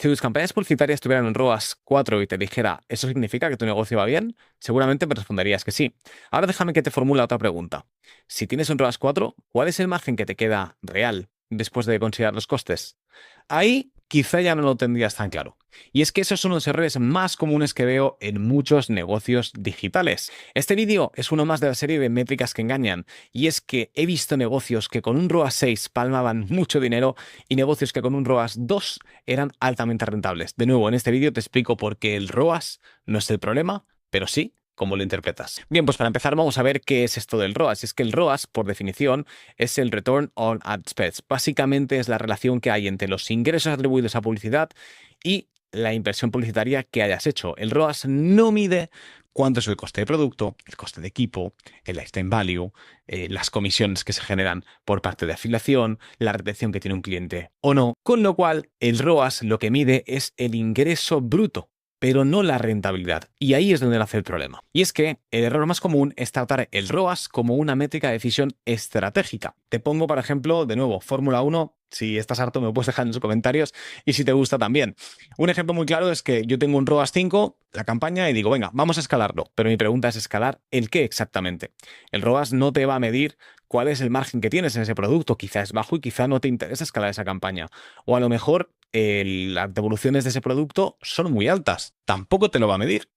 Si tus campañas publicitarias tuvieran un ROAS 4 y te dijera, ¿eso significa que tu negocio va bien? Seguramente me responderías que sí. Ahora déjame que te formule otra pregunta. Si tienes un ROAS 4, ¿cuál es el margen que te queda real después de considerar los costes? Ahí quizá ya no lo tendrías tan claro. Y es que esos son los errores más comunes que veo en muchos negocios digitales. Este vídeo es uno más de la serie de métricas que engañan, y es que he visto negocios que con un ROAS 6 palmaban mucho dinero y negocios que con un ROAS 2 eran altamente rentables. De nuevo, en este vídeo te explico por qué el ROAS no es el problema, pero sí cómo lo interpretas. Bien, pues para empezar vamos a ver qué es esto del ROAS. Es que el ROAS, por definición, es el Return on Ad Spend. Básicamente es la relación que hay entre los ingresos atribuidos a publicidad y la inversión publicitaria que hayas hecho. El ROAS no mide cuánto es el coste de producto, el coste de equipo, el lifetime value, las comisiones que se generan por parte de afiliación, la retención que tiene un cliente o no. Con lo cual, el ROAS lo que mide es el ingreso bruto, pero no la rentabilidad. Y ahí es donde nace el problema. Y es que el error más común es tratar el ROAS como una métrica de decisión estratégica. Te pongo, por ejemplo, de nuevo, Fórmula 1. Si estás harto, me lo puedes dejar en los comentarios y si te gusta también. Un ejemplo muy claro es que yo tengo un ROAS 5, la campaña, y digo, venga, vamos a escalarlo. Pero mi pregunta es, ¿escalar el qué exactamente? El ROAS no te va a medir cuál es el margen que tienes en ese producto. Quizá es bajo y quizá no te interesa escalar esa campaña. O a lo mejor las devoluciones de ese producto son muy altas. Tampoco te lo va a medir.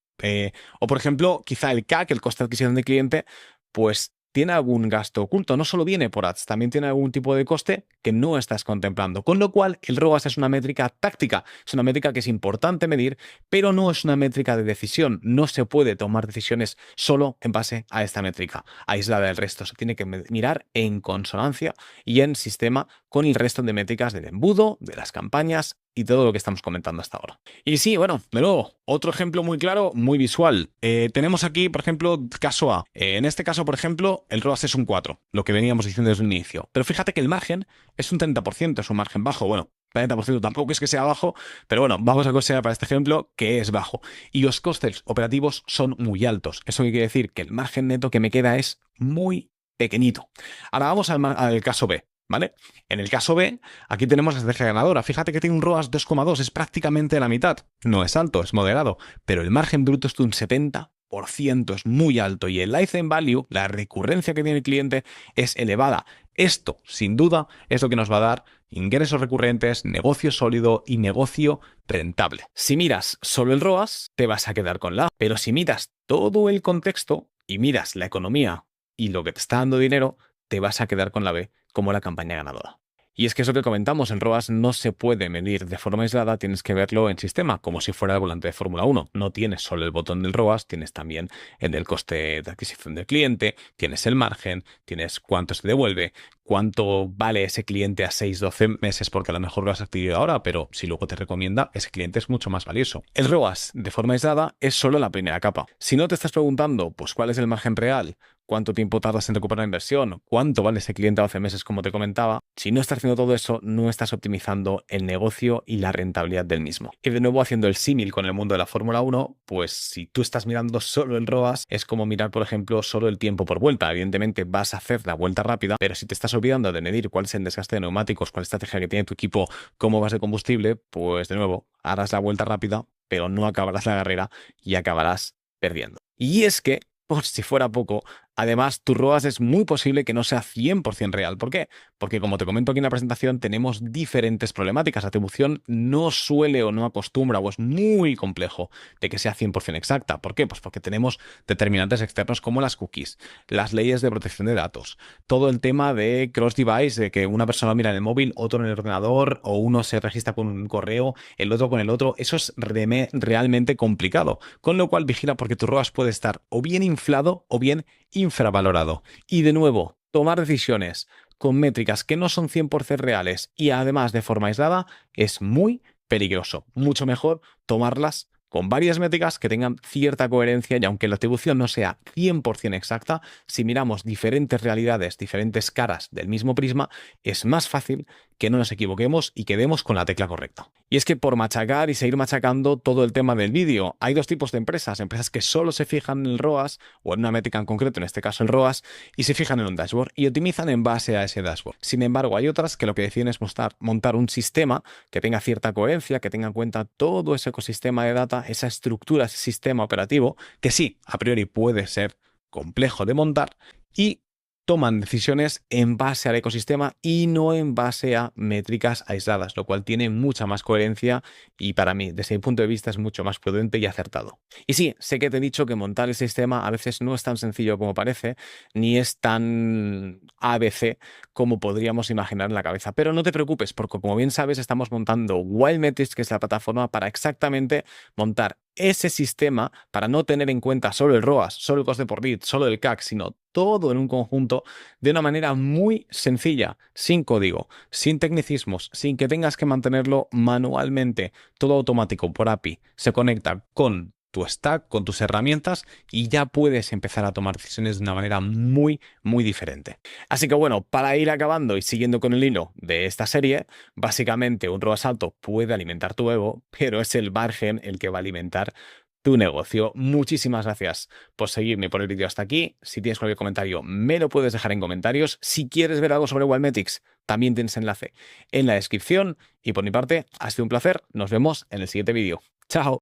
O por ejemplo, quizá el CAC, el coste de adquisición de cliente, pues tiene algún gasto oculto. No solo viene por ads, también tiene algún tipo de coste que no estás contemplando. Con lo cual, el ROAS es una métrica táctica. Es una métrica que es importante medir, pero no es una métrica de decisión. No se puede tomar decisiones solo en base a esta métrica, aislada del resto. Se tiene que mirar en consonancia y en sistema con el resto de métricas del embudo, de las campañas y todo lo que estamos comentando hasta ahora. Y sí, bueno, de nuevo, otro ejemplo muy claro, muy visual. Tenemos aquí, por ejemplo, caso A. En este caso, por ejemplo, el ROAS es un 4, lo que veníamos diciendo desde el inicio. Pero fíjate que el margen es un 30%, es un margen bajo. Bueno, 30% tampoco es que sea bajo, pero bueno, vamos a considerar para este ejemplo que es bajo. Y los costes operativos son muy altos. Eso quiere decir que el margen neto que me queda es muy pequeñito. Ahora vamos al caso B. ¿Vale? En el caso B, aquí tenemos la estrategia ganadora. Fíjate que tiene un ROAS 2,2, es prácticamente la mitad. No es alto, es moderado, pero el margen bruto es de un 70%, es muy alto. Y el lifetime value, la recurrencia que tiene el cliente, es elevada. Esto, sin duda, es lo que nos va a dar ingresos recurrentes, negocio sólido y negocio rentable. Si miras solo el ROAS, te vas a quedar con la A. Pero si miras todo el contexto y miras la economía y lo que te está dando dinero, te vas a quedar con la B como la campaña ganadora. Y es que eso que comentamos, el ROAS no se puede medir de forma aislada, tienes que verlo en sistema, como si fuera el volante de Fórmula 1. No tienes solo el botón del ROAS, tienes también el del coste de adquisición del cliente, tienes el margen, tienes cuánto se devuelve, cuánto vale ese cliente a 6-12 meses, porque a lo mejor lo has adquirido ahora, pero si luego te recomienda, ese cliente es mucho más valioso. El ROAS de forma aislada es solo la primera capa. Si no te estás preguntando, pues, ¿cuál es el margen real? ¿Cuánto tiempo tardas en recuperar la inversión? ¿Cuánto vale ese cliente a 12 meses, como te comentaba? Si no estás haciendo todo eso, no estás optimizando el negocio y la rentabilidad del mismo. Y de nuevo, haciendo el símil con el mundo de la Fórmula 1, pues si tú estás mirando solo el ROAS, es como mirar, por ejemplo, solo el tiempo por vuelta. Evidentemente vas a hacer la vuelta rápida, pero si te estás olvidando de medir cuál es el desgaste de neumáticos, cuál es la estrategia que tiene tu equipo, cómo vas de combustible, pues de nuevo, harás la vuelta rápida, pero no acabarás la carrera y acabarás perdiendo. Y es que, por si fuera poco, además, tu ROAS es muy posible que no sea 100% real. ¿Por qué? Porque, como te comento aquí en la presentación, tenemos diferentes problemáticas. La atribución no suele o no acostumbra o es muy complejo de que sea 100% exacta. ¿Por qué? Pues porque tenemos determinantes externos como las cookies, las leyes de protección de datos, todo el tema de cross-device, de que una persona mira en el móvil, otro en el ordenador, o uno se registra con un correo, el otro con el otro. Eso es realmente complicado. Con lo cual, vigila porque tu ROAS puede estar o bien inflado o bien infravalorado. Y de nuevo, tomar decisiones con métricas que no son 100% reales y además de forma aislada es muy peligroso. Mucho mejor tomarlas con varias métricas que tengan cierta coherencia y aunque la atribución no sea 100% exacta, si miramos diferentes realidades, diferentes caras del mismo prisma, es más fácil que no nos equivoquemos y que demos con la tecla correcta. Y es que por machacar y seguir machacando todo el tema del vídeo, hay dos tipos de empresas que solo se fijan en el ROAS o en una métrica en concreto, en este caso el ROAS, y se fijan en un dashboard y optimizan en base a ese dashboard. Sin embargo, hay otras que lo que deciden es montar un sistema que tenga cierta coherencia, que tenga en cuenta todo ese ecosistema de data, esa estructura, ese sistema operativo, que sí, a priori puede ser complejo de montar, y toman decisiones en base al ecosistema y no en base a métricas aisladas, lo cual tiene mucha más coherencia y para mí, desde mi punto de vista, es mucho más prudente y acertado. Y sí, sé que te he dicho que montar el sistema a veces no es tan sencillo como parece, ni es tan ABC como podríamos imaginar en la cabeza, pero no te preocupes, porque como bien sabes, estamos montando Wildmetrics, que es la plataforma para exactamente montar ese sistema para no tener en cuenta solo el ROAS, solo el coste por lead, solo el CAC, sino todo en un conjunto de una manera muy sencilla, sin código, sin tecnicismos, sin que tengas que mantenerlo manualmente, todo automático por API. Se conecta con tu stack, con tus herramientas y ya puedes empezar a tomar decisiones de una manera muy, muy diferente. Así que bueno, para ir acabando y siguiendo con el hilo de esta serie, básicamente un ROAS alto puede alimentar tu ego, pero es el margen el que va a alimentar tu negocio. Muchísimas gracias por seguirme y por el vídeo hasta aquí. Si tienes cualquier comentario, me lo puedes dejar en comentarios. Si quieres ver algo sobre Wildmetrics, también tienes enlace en la descripción. Y por mi parte, ha sido un placer. Nos vemos en el siguiente vídeo. ¡Chao!